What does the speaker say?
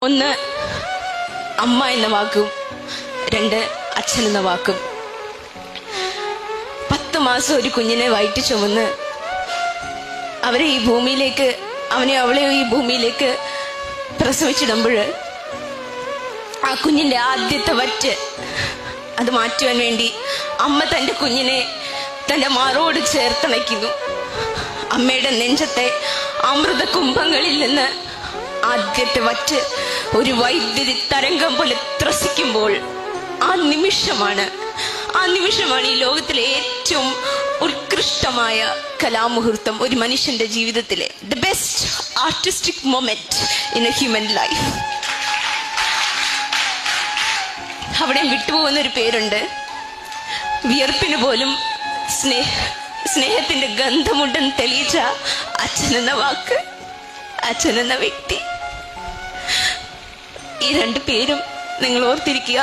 ഒന്ന് അമ്മ എന്ന വാക്കും, രണ്ട് അച്ഛൻ എന്ന വാക്കും. 10 മാസം ഒരു കുഞ്ഞിനെ വയറ്റി ചുമന്ന് അവനെ അവളെയോ ഈ ഭൂമിയിലേക്ക് പ്രസവിച്ചിടുമ്പോൾ ആ കുഞ്ഞിന്റെ ആദ്യത്തെ വറ്റ് അത് മാറ്റുവാൻ വേണ്ടി അമ്മ തന്റെ കുഞ്ഞിനെ തന്റെ മാറോട് ചേർത്തണയ്ക്കുന്നു. അമ്മയുടെ നെഞ്ചത്തെ അമൃത കുംഭങ്ങളിൽ നിന്ന് ആദ്യത്തെ വറ്റ് ഒരു വൈദ്യുതി തരംഗം പോലെ ത്രസിക്കുമ്പോൾ ആ നിമിഷമാണ് ഈ ലോകത്തിലെ ഏറ്റവും ഉത്കൃഷ്ടമായ കലാമുഹൂർത്തം ഒരു മനുഷ്യന്റെ ജീവിതത്തിലെ the best artistic moment in A human life. അവിടെ വിട്ടുപോകുന്ന ഒരു പേരുണ്ട്. വിയർപ്പിന് പോലും സ്നേഹത്തിന്റെ ഗന്ധമുണ്ടെന്ന് തെളിയിച്ച അച്ഛനെന്ന വാക്ക്, അച്ഛനെന്ന വ്യക്തി. ഈ 2 പേരും നിങ്ങൾ ഓർത്തിരിക്കുക.